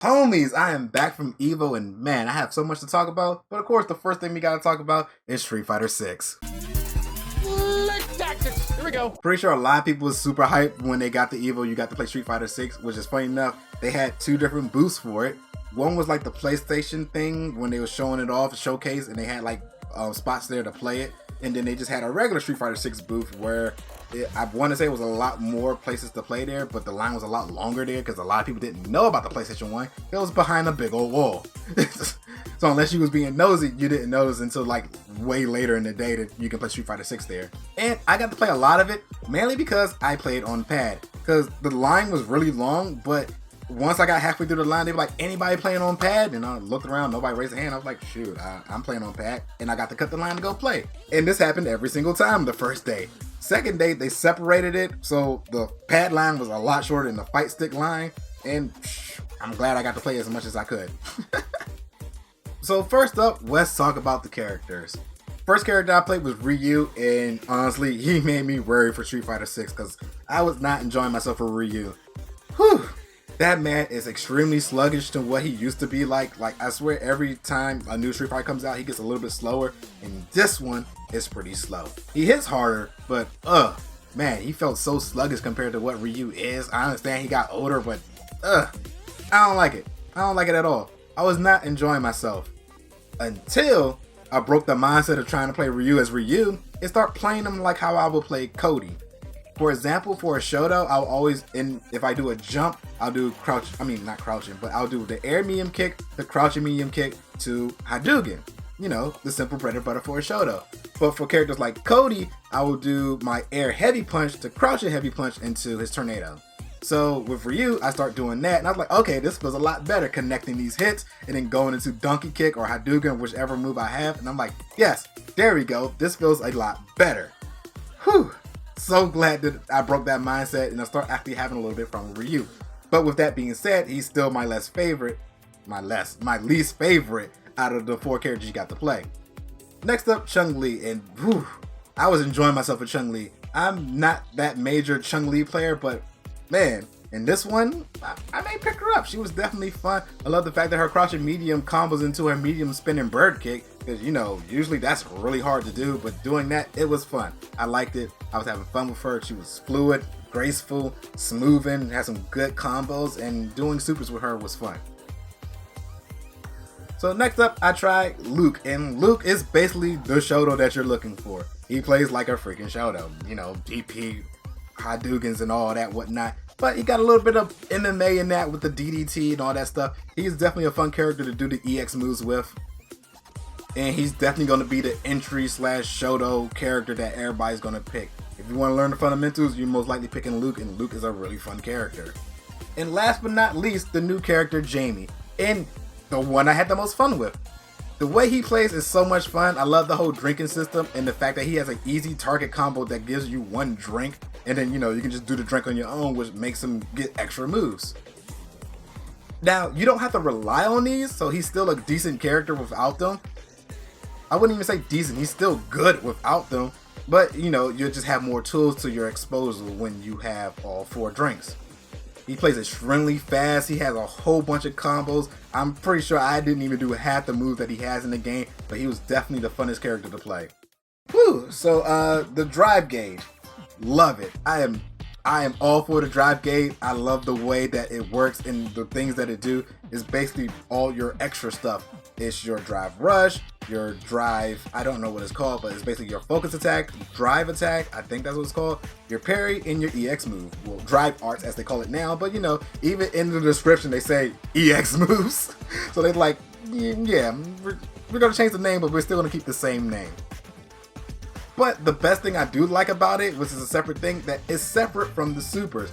Homies, I am back from Evo and man, I have so much to talk about. But of course, the first thing we gotta talk about is Street Fighter 6. Tactics. Here we go. Pretty sure a lot of people was super hyped when they got the Evo. You got to play Street Fighter 6, which is funny enough. They had two different booths for it. One was like the PlayStation thing when they were showing it off, showcase, and they had like spots there to play it. And then they just had a regular Street Fighter 6 booth where I want to say it was a lot more places to play there, but the line was a lot longer there because a lot of people didn't know about the PlayStation 1. It was behind a big old wall. So unless you was being nosy, you didn't notice until like way later in the day that you can play Street Fighter 6 there. And I got to play a lot of it, mainly because I played on pad. Because the line was really long, but once I got halfway through the line, they were like, anybody playing on pad? And I looked around, nobody raised a hand. I was like, shoot, I'm playing on pad. And I got to cut the line to go play. And this happened every single time the first day. Second day, they separated it, so the pad line was a lot shorter than the fight stick line. And I'm glad I got to play as much as I could. So first up, let's talk about the characters. First character I played was Ryu, and honestly, he made me worry for Street Fighter 6 because I was not enjoying myself for Ryu. Whew. That man is extremely sluggish to what he used to be like. Like, I swear every time a new Street Fighter comes out, he gets a little bit slower. And this one is pretty slow. He hits harder, but man, he felt so sluggish compared to what Ryu is. I understand he got older, but I don't like it. I don't like it at all. I was not enjoying myself until I broke the mindset of trying to play Ryu as Ryu and start playing him like how I would play Cody. For example, for a Shoto, I'll always, if I do a jump, I'll do not crouching, but I'll do the air medium kick, the crouching medium kick to Hadouken. You know, the simple bread and butter for a Shoto. But for characters like Cody, I will do my air heavy punch to crouching heavy punch into his tornado. So with Ryu, I start doing that, and I was like, okay, this feels a lot better, connecting these hits and then going into donkey kick or Hadouken, whichever move I have. And I'm like, yes, there we go. This feels a lot better. Whew. So glad that I broke that mindset and I start actually having a little bit from Ryu. But with that being said, he's still my least favorite out of the four characters you got to play. Next up, Chun-Li, and whew, I was enjoying myself with Chun-Li. I'm not that major Chun-Li player, but man, in this one, I may pick her up. She was definitely fun. I love the fact that her crouching medium combos into her medium spinning bird kick. Because, you know, usually that's really hard to do, but doing that, it was fun. I liked it. I was having fun with her. She was fluid, graceful, smoothing, had some good combos, and doing supers with her was fun. So next up, I tried Luke, and Luke is basically the Shoto that you're looking for. He plays like a freaking Shoto. You know, DP, Hadoukens, and all that whatnot. But he got a little bit of MMA in that with the DDT and all that stuff. He's definitely a fun character to do the EX moves with. And he's definitely going to be the entry / Shoto character that everybody's going to pick. If you want to learn the fundamentals, you're most likely picking Luke, and Luke is a really fun character. And last but not least, the new character Jamie, and the one I had the most fun with. The way he plays is so much fun. I love the whole drinking system and the fact that he has an easy target combo that gives you one drink, and then, you know, you can just do the drink on your own, which makes him get extra moves. Now, you don't have to rely on these, so he's still a decent character without them. I wouldn't even say decent, he's still good without them, but you know, you'll just have more tools to your disposal when you have all four drinks. He plays extremely fast, he has a whole bunch of combos. I'm pretty sure I didn't even do half the moves that he has in the game, but he was definitely the funnest character to play. Whew, so the drive gauge, love it. I am all for the drive gauge. I love the way that it works, and the things that it do is basically all your extra stuff. It's your drive rush, your drive, I don't know what it's called, but it's basically your focus attack, drive attack, I think that's what it's called, your parry, and your EX move. Well, drive arts as they call it now, but you know, even in the description they say EX moves. So they're like, yeah, we're gonna change the name, but we're still gonna keep the same name. But the best thing I do like about it, which is a separate thing, that is separate from the supers.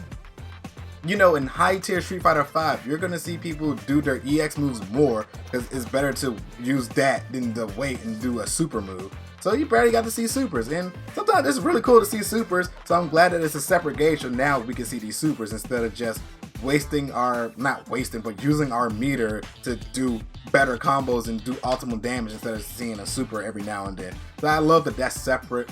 You know, in high tier Street Fighter 5, you're gonna see people do their EX moves more because it's better to use that than to wait and do a super move. So you barely got to see supers, and sometimes it's really cool to see supers. So I'm glad that it's a separate gauge, so now we can see these supers instead of just using our meter to do better combos and do optimal damage instead of seeing a super every now and then. So I love that that's separate.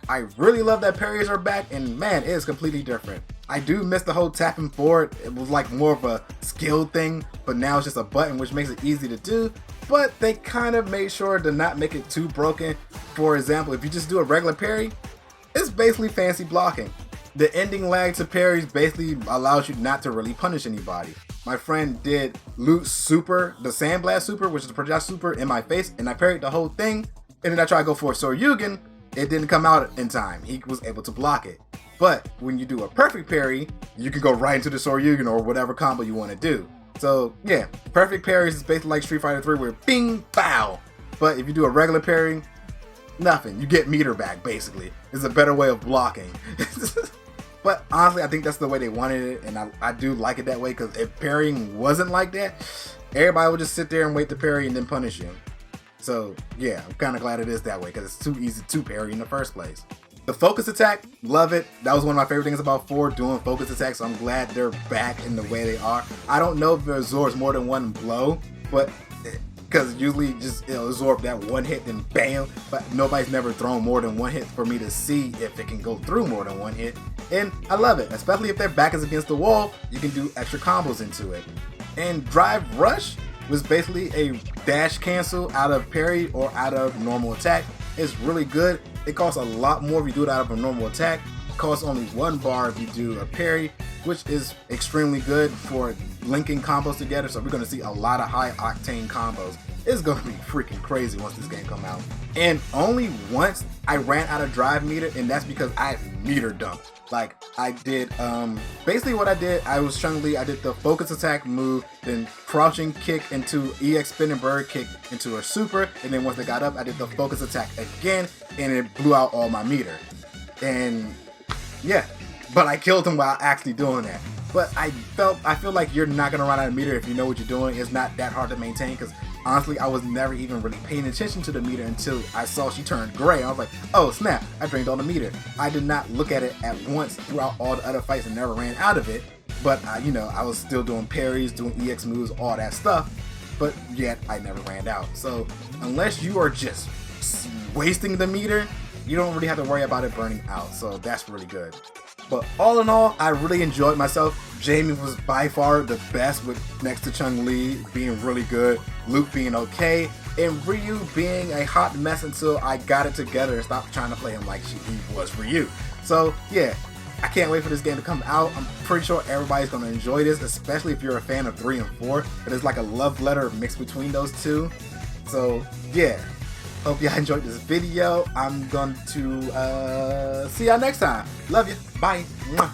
I really love that parries are back, and man, it is completely different. I do miss the whole tapping forward. It was like more of a skill thing, but now it's just a button, which makes it easy to do. But they kind of made sure to not make it too broken. For example, if you just do a regular parry, it's basically fancy blocking. The ending lag to parries basically allows you not to really punish anybody. My friend did Loot Super, the Sandblast Super, which is the projectile super, in my face, and I parried the whole thing. And then I tried to go for a Soryugen. It didn't come out in time. He was able to block it. But when you do a perfect parry, you can go right into the Soryugen or whatever combo you want to do. So yeah, perfect parries is basically like Street Fighter 3 where bing, bow. But if you do a regular parry, nothing. You get meter back basically. It's a better way of blocking. But honestly, I think that's the way they wanted it, and I do like it that way, because if parrying wasn't like that, everybody would just sit there and wait to parry and then punish you. So yeah, I'm kind of glad it is that way, because it's too easy to parry in the first place. The focus attack, love it. That was one of my favorite things about 4, doing focus attacks, so I'm glad they're back in the way they are. I don't know if it absorbs more than one blow, but because usually just it'll absorb that one hit then bam, but nobody's never thrown more than one hit for me to see if it can go through more than one hit. And I love it, especially if their back is against the wall, you can do extra combos into it. And Drive Rush was basically a dash cancel out of parry or out of normal attack. It's really good. It costs a lot more if you do it out of a normal attack. It costs only 1 bar if you do a parry, which is extremely good for linking combos together. So we're going to see a lot of high octane combos. It's going to be freaking crazy once this game come out. And only once I ran out of drive meter, and that's because I meter dumped. Like I did, basically what I did, I was Chun-Li, I did the focus attack move, then crouching kick into EX spin and bird kick into her super, and then once they got up, I did the focus attack again, and it blew out all my meter. And yeah, but I killed him while actually doing that. But I feel like you're not gonna run out of meter if you know what you're doing. It's not that hard to maintain, because honestly, I was never even really paying attention to the meter until I saw she turned gray. I was like, oh snap, I drained all the meter. I did not look at it at once throughout all the other fights and never ran out of it. But you know, I was still doing parries, doing EX moves, all that stuff. But yet, I never ran out. So unless you are just wasting the meter, you don't really have to worry about it burning out. So that's really good. But all in all, I really enjoyed myself. Jamie was by far the best, with next to Chun-Li being really good, Luke being okay, and Ryu being a hot mess until I got it together and stopped trying to play him like he was Ryu. So yeah, I can't wait for this game to come out. I'm pretty sure everybody's going to enjoy this, especially if you're a fan of 3 and 4. It is like a love letter mixed between those two. So yeah, hope y'all enjoyed this video. I'm going to see y'all next time. Love you. Bye. Mwah.